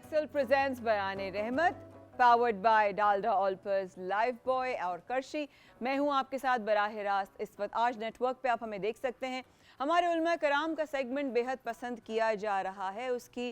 Excel presents Bayaan Rahmat powered by Dalda Olpers Lifebuoy بوائے اور کرشی. میں ہوں آپ کے ساتھ براہ راست اس وقت. آج نیٹ ورک پہ آپ ہمیں دیکھ سکتے ہیں. ہمارے علماء کرام کا سیگمنٹ بے حد پسند کیا جا رہا ہے. اس کی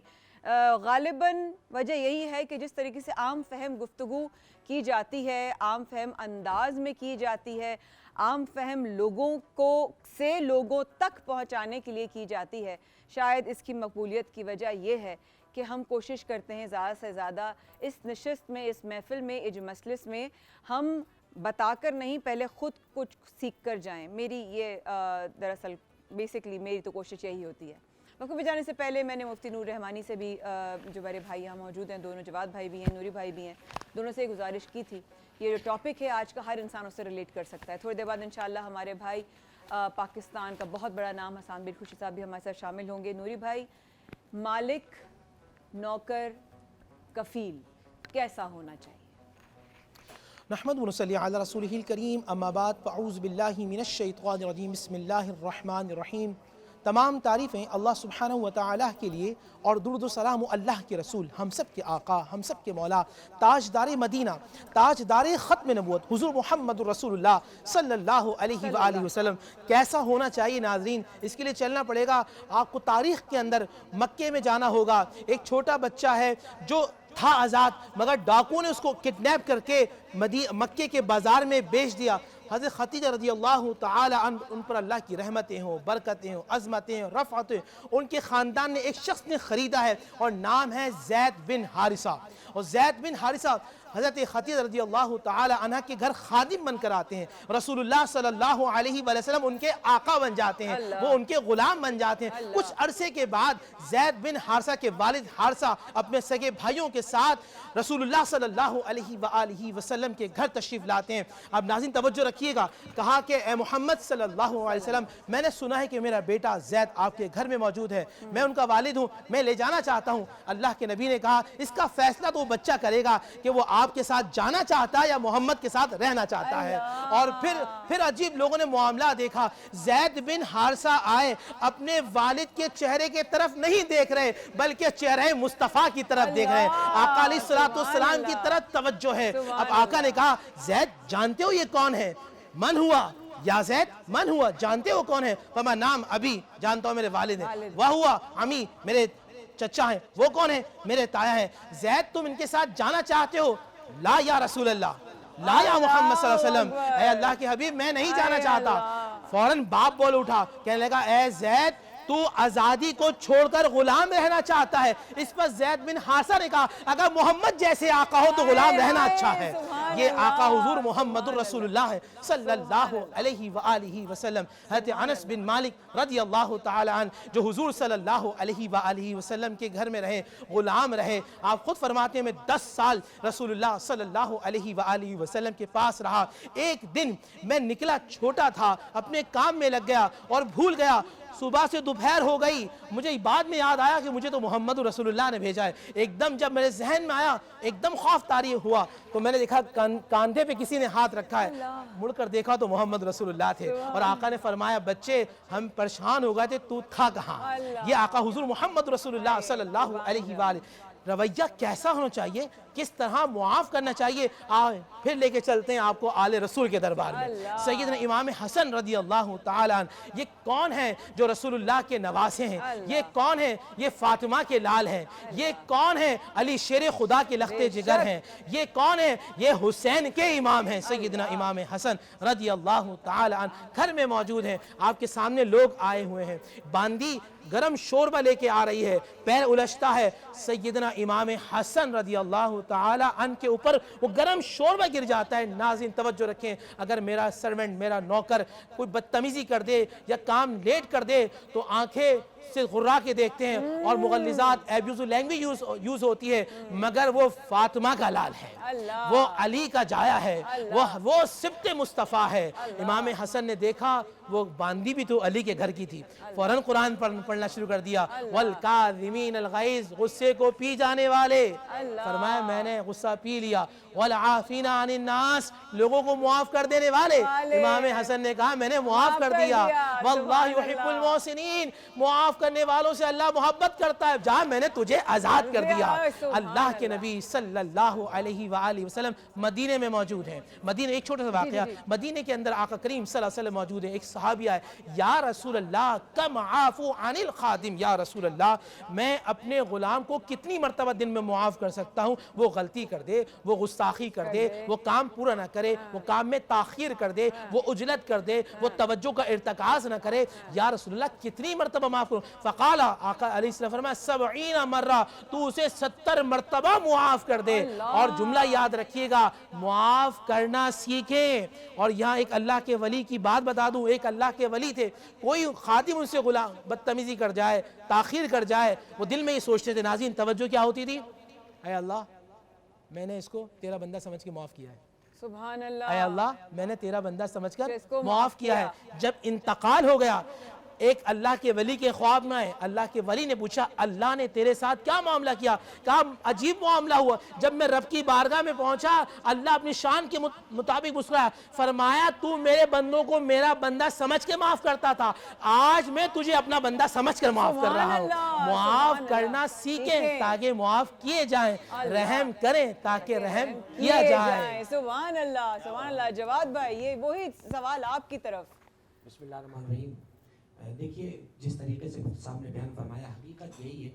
غالباً وجہ یہی ہے کہ جس طریقے سے عام فہم گفتگو کی جاتی ہے, عام فہم انداز میں کی جاتی ہے, عام فہم لوگوں تک پہنچانے کے لیے کی جاتی ہے, شاید اس کی مقبولیت کی وجہ یہ ہے کہ ہم کوشش کرتے ہیں زیادہ سے زیادہ اس نشست میں, اس محفل میں, اس مجلس میں ہم بتا کر نہیں, پہلے خود کچھ سیکھ کر جائیں. میری یہ دراصل بیسکلی میری تو کوشش یہی ہوتی ہے. وقت پہ جانے سے پہلے میں نے مفتی نور رحمانی سے بھی, جو میرے بھائی یہاں موجود ہیں, دونوں جواد بھائی بھی ہیں, نوری بھائی بھی ہیں, دونوں سے گزارش کی تھی یہ جو ٹاپک ہے آج کا ہر انسان اس سے ریلیٹ کر سکتا ہے. تھوڑی دیر بعد انشاءاللہ ہمارے بھائی پاکستان کا بہت بڑا نام حسان بن خوشی صاحب بھی ہمارے ساتھ شامل ہوں گے. نوری بھائی, مالک, نوکر, کفیل کیسا ہونا چاہیے؟ نحمد و نصلی علی رسولہ الکریم. اما بعد فاعوذ باللہ من الشیطان الرجیم. بسم اللہ الرحمن الرحیم. تمام تعریفیں اللہ سبحانہ و تعالیٰ کے لیے اور درود و سلام اللہ کے رسول, ہم سب کے آقا, ہم سب کے مولا, تاجدار مدینہ, تاجدار ختم نبوت حضور محمد رسول اللہ صلی اللہ علیہ وآلہ وسلم کیسا ہونا چاہیے. ناظرین, اس کے لیے چلنا پڑے گا آپ کو تاریخ کے اندر. مکے میں جانا ہوگا. ایک چھوٹا بچہ ہے جو تھا آزاد, مگر ڈاکو نے اس کو کڈنیپ کر کے مکے کے بازار میں بیچ دیا. حضرت خدیجہ رضی اللہ تعالی عنہ, ان پر اللہ کی رحمتیں ہوں, برکتیں ہوں, عظمتیں ہوں, رفعتیں, ان کے خاندان نے ایک شخص نے خریدا ہے اور نام ہے زید بن حارثہ. اور زید بن حارثہ حضرت خدیجہ رضی اللہ تعالی عنہ کے گھر خادم بن کر آتے ہیں. رسول اللہ صلی اللہ علیہ وسلم ان کے آقا بن جاتے ہیں, وہ ان کے غلام بن جاتے ہیں. کچھ عرصے کے بعد زید بن حارثہ کے والد حارثہ اپنے سگے بھائیوں کے ساتھ رسول اللہ صلی اللہ علیہ وآلہ وسلم کے گھر تشریف لاتے ہیں. اب ناظرین توجہ رکھیے گا, کہا کہ اے محمد صلی اللہ علیہ وسلم, میں نے سنا ہے کہ میرا بیٹا زید آپ کے گھر میں موجود ہے, میں ان کا والد ہوں, میں لے جانا چاہتا ہوں. اللہ کے نبی نے کہا اس کا فیصلہ تو وہ بچہ کرے گا کہ وہ آپ کے ساتھ جانا چاہتا ہے یا محمد کے ساتھ رہنا چاہتا ہے. اور پھر عجیب لوگوں نے معاملہ دیکھا. زید بن حارثہ آئے, اپنے والد کے چہرے کے طرف نہیں دیکھ رہے بلکہ چہرے مصطفیٰ کی طرف دیکھ رہے ہیں. آقا علیہ السلام کی طرف توجہ ہے. اب آقا نے کہا زید جانتے ہو یہ کون ہے؟ من ہوا یا زید, من ہوا جانتے ہو کون ہے؟ فما نام ابھی, جانتا ہوں میرے والد ہیں. وہ ہوا امی, میرے چچا ہیں. وہ کون ہیں؟ میرے تایا ہیں. زید تم ان کے ساتھ جانا چاہتے ہو؟ لا یا رسول اللہ, لا یا محمد صلی اللہ علیہ وسلم, اے اللہ کے حبیب میں نہیں جانا چاہتا. فوراً باپ بول اٹھا, کہنے لگا اے زید تو آزادی کو چھوڑ کر غلام رہنا چاہتا ہے. اس پر زید بن حارثہ نے کہا اگر محمد جیسے آقا ہو تو غلام رہنا اچھا ہے. یہ آقا حضور محمد رسول اللہ ہے صلی اللہ علیہ وآلہ وسلم. حضرت انس بن مالک رضی اللہ تعالی عنہ جو حضور صلی اللہ علیہ وآلہ وسلم کے گھر میں رہے, غلام رہے. آپ خود فرماتے ہیں میں 10 سال رسول اللہ صلی اللہ علیہ وآلہ وسلم کے پاس رہا. ایک دن میں نکلا, چھوٹا تھا, اپنے کام میں لگ گیا اور بھول گیا. صبح سے دوپہر ہو گئی, مجھے بعد میں یاد آیا کہ مجھے تو محمد رسول اللہ نے بھیجا ہے. ایک دم جب میرے ذہن میں آیا, ایک دم خوف طاری ہوا, تو میں نے دیکھا کاندھے پہ کسی نے ہاتھ رکھا ہے. مڑ کر دیکھا تو محمد رسول اللہ تھے. اور آقا نے فرمایا بچے ہم پریشان ہو گئے تھے, تو تھا کہاں؟ یہ آقا حضور محمد رسول اللہ صلی اللہ علیہ وآلہ. رویہ کیسا ہونا چاہیے, کس طرح معاف کرنا چاہیے, پھر لے کے چلتے ہیں آپ کو آل رسول کے دربار میں. سیدنا امام حسن رضی اللہ تعالی عنہ, یہ کون ہیں جو رسول اللہ کے نواسے ہیں؟ یہ کون ہیں؟ یہ فاطمہ کے لال ہیں. یہ کون ہیں؟ علی شیر خدا کے لختے جگر ہیں. یہ کون ہیں؟ یہ حسین کے امام ہیں. سیدنا امام حسن رضی اللہ تعالی عنہ گھر میں موجود ہیں. آپ کے سامنے لوگ آئے ہوئے ہیں, باندی گرم شوربہ لے کے آ رہی ہے, پیر الجھتا ہے. سیدنا امام حسن رضی اللہ تعالی عنہ کے اوپر وہ گرم شوربہ گر جاتا ہے. ناظرین توجہ رکھیں, اگر میرا سرونٹ, میرا نوکر کوئی بدتمیزی کر دے یا کام لیٹ کر دے تو آنکھیں سے غرا کے دیکھتے ہیں اور مغلظات ایبیوزو لینگویج یوز ہوتی ہے, مگر وہ فاطمہ کا لال ہے, وہ علی کا جایا ہے, وہ سبط مصطفیٰ ہے. امام حسن نے دیکھا وہ باندی بھی تو علی کے گھر کی تھی, فوراً قرآن پڑھنا شروع کر دیا. والکاظمین الغیظ, غصے کو پی جانے والے. فرمایا میں نے غصہ پی لیا. والعافین عن الناس, لوگوں کو معاف کر دینے والے. امام حسن نے کہا میں نے معاف کر دیا. واللہ یحب المحسنین, معاف معاف کرنے والوں سے اللہ محبت کرتا ہے جہاں میں نے تجھے آزاد کر دیا. اللہ کے نبی صلی اللہ علیہ وآلہ وسلم مدینے میں موجود ہیں. مدینے ایک چھوٹا سا واقعہ, مدینے کے اندر آقا کریم صلی اللہ علیہ وسلم موجود ہیں. ایک صحابی آئے, یا رسول اللہ کم عافو عن الخادم, یا رسول اللہ میں اپنے غلام کو کتنی مرتبہ دن میں معاف کر سکتا ہوں؟ وہ غلطی کر دے, وہ گستاخی کر دے, وہ کام پورا نہ کرے, وہ کام میں تاخیر کر دے, وہ عجلت کر دے, وہ توجہ کا ارتکاز نہ کرے, یا رسول اللہ کتنی مرتبہ معاف کروں؟ فقال, آقا علیہ السلام فرمایا 70 مرہ, تو اسے 70 مرتبہ معاف کر دے. اور جملہ یاد رکھیے گا, معاف کرنا سیکھیں. اور یہاں ایک اللہ کے ولی کی بات بتا دوں, ایک اللہ کے ولی تھے, کوئی خادم ان سے غلام بدتمیزی کر جائے, تاخیر کر جائے, وہ دل میں ہی سوچتے تھے. ناظرین توجہ کیا ہوتی تھی؟ اے اللہ میں نے اس کو تیرا بندہ سمجھ کے معاف کیا ہے. سبحان اللہ. اے اللہ میں نے تیرا بندہ سمجھ کر اس کو معاف کیا ہے. جب انتقال ہو گیا, ایک اللہ کے ولی کے خواب میں آئے, اللہ کے ولی نے پوچھا اللہ نے تیرے ساتھ کیا معاملہ کیا؟ کہا عجیب معاملہ ہوا, جب میں رب کی بارگاہ میں پہنچا اللہ اپنی شان کے مطابق مسکرایا, فرمایا تو میرے بندوں کو میرا بندہ سمجھ کے معاف کرتا تھا, آج میں تجھے اپنا بندہ سمجھ کر معاف کر رہا ہوں. معاف کرنا سیکھیں تاکہ معاف کیے جائیں, رحم کریں تاکہ رحم کیا جائے. سبحان اللہ, سبحان اللہ. جواد بھائی یہ وہی سوال آپ کی طرف. بسم اللہ الرحمن الرحیم. دیکھیے جس طریقے سے مفتی صاحب نے بیان فرمایا حقیقت یہی ہے,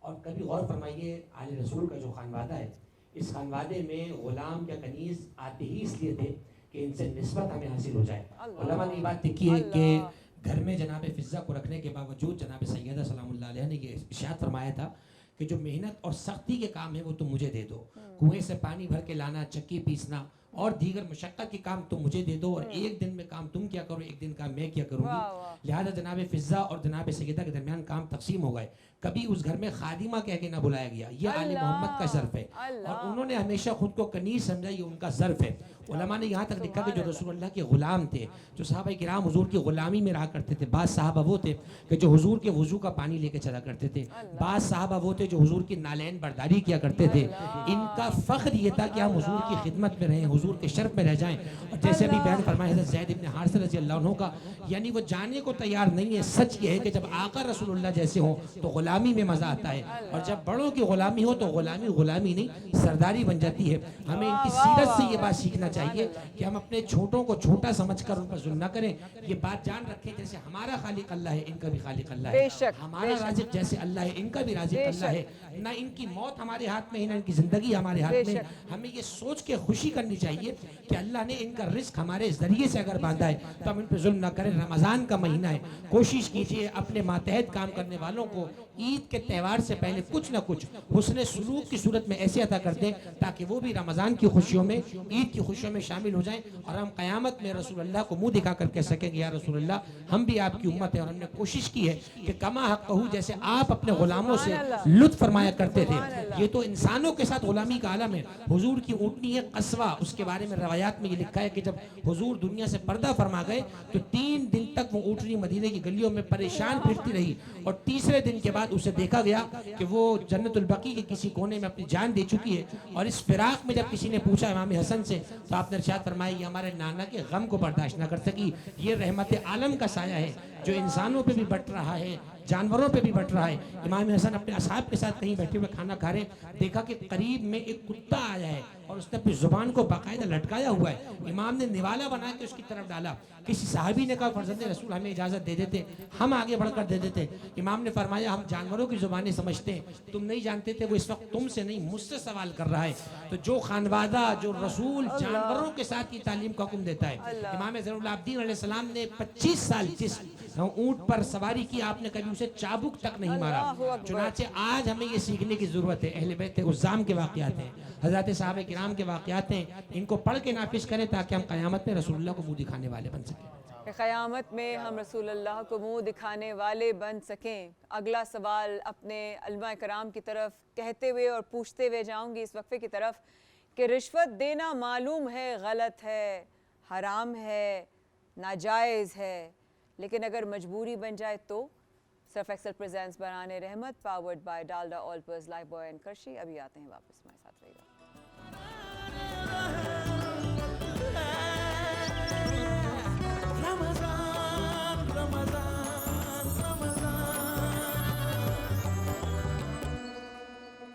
اور کبھی غور فرمائیے آل رسول کا جو خانوادہ ہے, اس خانوادے میں غلام یا کنیز آتے ہی اس لیے تھے کہ ان سے نسبت ہمیں حاصل ہو جائے. علماء نے یہ بات لکھی ہے کہ گھر میں جناب فضہ کو رکھنے کے باوجود جناب سیدہ سلام اللہ علیہ نے یہ ارشاد فرمایا تھا کہ جو محنت اور سختی کے کام ہے وہ تم مجھے دے دو, کنویں سے پانی بھر کے لانا, چکی پیسنا اور دیگر مشقت کے کام تم مجھے دے دو, اور ایک دن میں کام تم کیا کرو, ایک دن کام میں کیا کروں گی. لہذا جناب فضہ اور جناب سیدہ کے درمیان کام تقسیم ہو گئے. کبھی اس گھر میں خادمہ کہہ کے نہ بلایا گیا, یہ آل محمد کا ظرف ہے, اور انہوں نے ہمیشہ خود کو کنیز سمجھا, یہ ان کا ظرف ہے. علماء نے یہاں تک لکھا کہ جو رسول اللہ کے غلام تھے, جو صحابہ کرام حضور کی غلامی میں رہا کرتے تھے, بعض صحابہ وہ تھے کہ جو حضور کے وضو کا پانی لے کے چلا کرتے تھے, بعض صحابہ وہ تھے جو حضور کی نالین برداری کیا کرتے تھے. ان کا فخر یہ تھا کہ ہم حضور کی خدمت میں رہیں, حضور کے شرف میں رہ جائیں. اور جیسے ابھی بیان فرمایا حضرت زید بن حارثہ رضی اللہ عنہ کا, یعنی وہ جانے کو تیار نہیں ہے. سچ یہ ہے کہ جب آقا رسول اللہ جیسے ہوں تو غلامی میں مزہ آتا ہے, اور جب بڑوں کی غلامی ہو تو غلامی غلامی نہیں سرداری بن جاتی ہے. ہمیں ان کی سیرت سے یہ بات سیکھنا چاہیے کہ ہم اپنے چھوٹوں کو چھوٹا سمجھ کر ان پر ظلم نہ کریں. یہ بات جان رکھیں جیسے ہمارا خالق اللہ ہے ان کا بھی خالق اللہ ہے, ہمارا رازق جیسے اللہ ہے ان کا بھی رازق اللہ ہے. نہ ان کی موت ہمارے ہاتھ میں ہے, نہ ان کی زندگی ہمارے ہاتھ میں. ہمیں یہ سوچ کے خوشی کرنی چاہیے کہ اللہ نے ان کا رزق ہمارے ذریعے سے اگر باندھا ہے تو ہم ان پہ ظلم نہ کریں. رمضان کا مہینہ ہے, کوشش کیجئے اپنے ماتحت کام کرنے والوں کو عید کے تہوار سے پہلے کچھ نہ کچھ حسن سلوک کی صورت میں ایسے عطا کر دیں تاکہ وہ بھی رمضان کی خوشیوں میں, عید کی خوشیوں میں شامل ہو جائیں, اور ہم قیامت میں رسول اللہ کو منہ دکھا کر کہہ سکیں کہ یا رسول اللہ ہم بھی آپ کی امت ہیں, اور ہم نے کوشش کی ہے کہ کما حق کہو, جیسے آپ اپنے غلاموں سے لطف فرمایا کرتے تھے. یہ تو انسانوں کے ساتھ غلامی کا عالم ہے. حضور کی اونٹنی ہے قصوہ, اس کے بارے میں روایات میں یہ لکھا ہے کہ جب حضور دنیا سے پردہ فرما گئے تو 3 دن تک وہ اونٹنی مدینے کی گلیوں میں پریشان پھرتی رہی, اور تیسرے دن کے بعد اسے دیکھا گیا کہ وہ جنت البقیع کے کسی کونے میں اپنی جان دے چکی ہے. اور اس فراق میں جب کسی نے پوچھا امام حسن سے تو آپ نے ارشاد فرمایا یہ ہمارے نانا کے غم کو برداشت نہ کر سکی. یہ رحمت عالم کا سایہ ہے جو انسانوں پہ بھی بٹ رہا ہے, جانوروں پہ بھی بٹ رہا ہے. امام حسن اپنے اصحاب کے ساتھ کہیں بیٹھے ہوئے کھانا کھا رہے, دیکھا کہ قریب میں ایک کتا آیا ہے اور اس نے اپنی زبان کو باقاعدہ لٹکایا ہوا ہے. امام نے نوالا بنا کے اس کی طرف ڈالا. کسی صحابی نے کہا فرزند رسول ہمیں اجازت دے دیتے, ہم آگے بڑھ کر دے دیتے. امام نے فرمایا ہم جانوروں کی زبانیں سمجھتے ہیں, تم نہیں جانتے تھے, وہ اس وقت تم سے نہیں مجھ سے سوال کر رہا ہے. تو جو خانوادہ, جو رسول جانوروں کے ساتھ یہ تعلیم کا حکم دیتا ہے. امام زین العابدین علیہ السلام نے 25 سال جس اونٹ پر سواری کی, آپ نے کبھی اسے چابک تک نہیں مارا. چنانچہ آج ہمیں یہ سیکھنے کی ضرورت ہے. اہل بیت عظام کے واقعات ہیں, حضرات صحابہ کرام کے واقعات ہیں, ان کو پڑھ کے نافذ کریں تاکہ ہم قیامت میں رسول اللہ کو منہ دکھانے والے بن سکیں. قیامت میں ہم رسول اللہ کو منہ دکھانے والے بن سکیں. اگلا سوال اپنے علماء کرام کی طرف کہتے ہوئے اور پوچھتے ہوئے جاؤں گی اس وقفے کی طرف کہ رشوت دینا معلوم ہے غلط ہے, حرام ہے, ناجائز ہے, لیکن اگر مجبوری بن جائے تو. Surf Excel presents Burhan Rahmat powered by Dalda Olpers Lifebuoy بوائے اینڈ کرشی. ابھی آتے ہیں واپس ہمارے ساتھ.